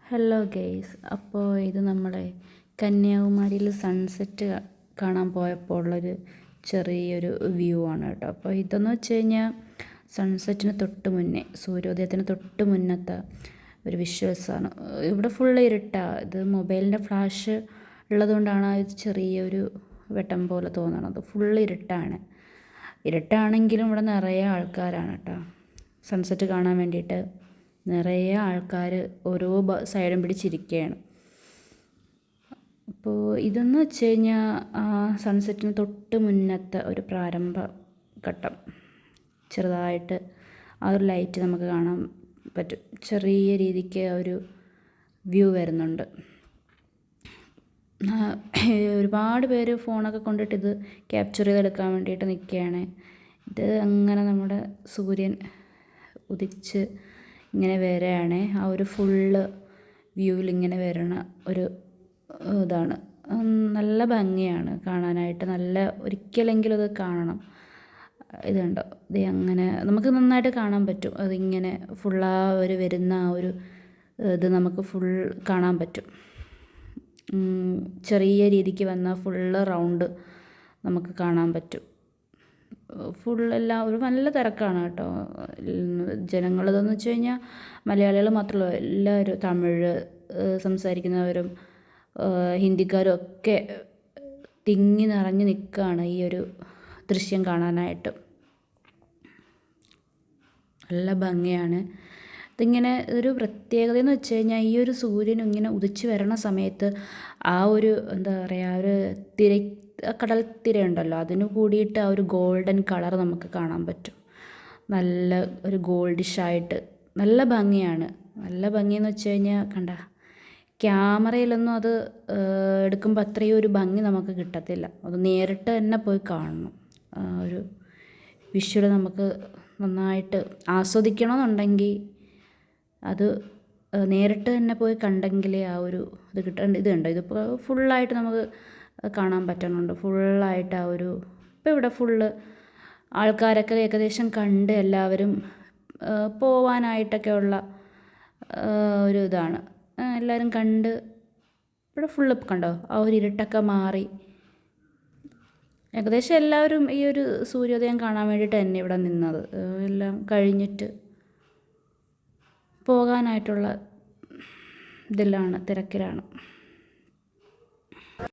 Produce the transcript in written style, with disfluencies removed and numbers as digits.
Hello guys, അപ്പോൾ ഇത് നമ്മളെ കന്യാകുമാരിയിൽ സൺസെറ്റ് കാണാൻ പോയപ്പോൾ ഉള്ളൊരു ചെറിയൊരു വ്യൂ ആണ് കേട്ടോ. അപ്പോൾ ഇതെന്ന് വെച്ച് കഴിഞ്ഞാൽ സൺസെറ്റിന് തൊട്ട് മുന്നേ, സൂര്യോദയത്തിന് തൊട്ട് മുന്നത്തെ ഒരു വിഷ്വൽസാണ്. ഇവിടെ ഫുള്ള് ഇരുട്ടാണ്. ഇത് മൊബൈലിൻ്റെ ഫ്ലാഷ് ഉള്ളതുകൊണ്ടാണ് ഇത് ചെറിയൊരു വെട്ടം പോലെ തോന്നണത്. ഫുള്ള് ഇരുട്ടാണ്. ഇരുട്ടാണെങ്കിലും ഇവിടെ നിറയെ ആൾക്കാരാണ് കേട്ടോ. സൺസെറ്റ് കാണാൻ വേണ്ടിയിട്ട് നിറയെ ആൾക്കാർ ഓരോ സൈഡും പിടിച്ചിരിക്കുകയാണ്. അപ്പോൾ ഇതെന്ന് വെച്ച് കഴിഞ്ഞാൽ സൺസെറ്റിന് തൊട്ട് മുന്നത്തെ ഒരു പ്രാരംഭ ഘട്ടം. ചെറുതായിട്ട് ആ ഒരു ലൈറ്റ് നമുക്ക് കാണാൻ പറ്റും. ചെറിയ രീതിക്ക് ഒരു വ്യൂ വരുന്നുണ്ട്. ഒരുപാട് പേര് ഫോണൊക്കെ കൊണ്ടിട്ട് ഇത് ക്യാപ്ചർ ചെയ്തെടുക്കാൻ വേണ്ടിയിട്ട് നിൽക്കുകയാണ്. ഇത് അങ്ങനെ നമ്മുടെ സൂര്യൻ ഉദിച്ച് ഇങ്ങനെ വരികയാണ്. ആ ഒരു ഫുള്ള് വ്യൂവിൽ ഇങ്ങനെ വരണ ഒരു ഇതാണ്. നല്ല ഭംഗിയാണ് കാണാനായിട്ട്. ഒരിക്കലെങ്കിലും അത് കാണണം. ഇതുണ്ടോ, ഇത് അങ്ങനെ നമുക്ക് നന്നായിട്ട് കാണാൻ പറ്റും. അതിങ്ങനെ ഫുള്ളാ വരുന്ന ആ ഒരു ഇത് നമുക്ക് ഫുൾ കാണാൻ പറ്റും. ചെറിയ രീതിക്ക് വന്ന ഫുള്ള് റൗണ്ട് നമുക്ക് കാണാൻ പറ്റും. ഫുള്ളെല്ലാം ഒരു നല്ല തിരക്കാണ് കേട്ടോ. ജനങ്ങളിതെന്ന് വെച്ച് കഴിഞ്ഞാൽ മലയാളികൾ മാത്രമല്ല, എല്ലാവരും തമിഴ് സംസാരിക്കുന്നവരും ഹിന്ദിക്കാരും ഒക്കെ തിങ്ങി നിറഞ്ഞ് നിൽക്കുകയാണ് ഈ ഒരു ദൃശ്യം കാണാനായിട്ട്. നല്ല ഭംഗിയാണ്. ഇതിങ്ങനെ ഒരു പ്രത്യേകത എന്ന് വെച്ച് കഴിഞ്ഞാൽ ഈ ഒരു സൂര്യൻ ഇങ്ങനെ ഉദിച്ച് വരണ സമയത്ത് ആ ഒരു എന്താ പറയുക, ഒരു കടൽ തിരയുണ്ടല്ലോ, അതിന് കൂടിയിട്ട് ആ ഒരു ഗോൾഡൻ കളർ നമുക്ക് കാണാൻ പറ്റും. നല്ല ഒരു ഗോൾഡിഷായിട്ട് നല്ല ഭംഗിയാണ്. നല്ല ഭംഗിയെന്ന് വെച്ച് കഴിഞ്ഞാൽ കണ്ട ക്യാമറയിലൊന്നും അത് എടുക്കുമ്പോൾ അത്രയും ഒരു ഭംഗി നമുക്ക് കിട്ടത്തില്ല. അത് നേരിട്ട് തന്നെ പോയി കാണണം. ഒരു വിഷ്വൽ നമുക്ക് നന്നായിട്ട് ആസ്വദിക്കണമെന്നുണ്ടെങ്കിൽ അത് നേരിട്ട് തന്നെ പോയി കണ്ടെങ്കിലേ ആ ഒരു ഇത് കിട്ടേണ്ട. ഇത് കണ്ടോ, ഇതിപ്പോൾ ഫുള്ളായിട്ട് നമുക്ക് കാണാൻ പറ്റുന്നുണ്ട്. ഫുള്ളായിട്ട് ആ ഒരു ഇപ്പോൾ ഇവിടെ ഫുള്ള് ആൾക്കാരൊക്കെ ഏകദേശം കണ്ട് എല്ലാവരും പോവാനായിട്ടൊക്കെ ഉള്ള ഒരു ഇതാണ്. എല്ലാവരും കണ്ട് ഇവിടെ ഫുള്ള് കണ്ടോ ആ ഒരു ഇരുട്ടൊക്കെ മാറി. ഏകദേശം എല്ലാവരും ഈ ഒരു സൂര്യോദയം കാണാൻ വേണ്ടിയിട്ട് തന്നെ ഇവിടെ നിന്നത്. എല്ലാം കഴിഞ്ഞിട്ട് പോകാനായിട്ടുള്ള ഇതിലാണ്, തിരക്കിലാണ്.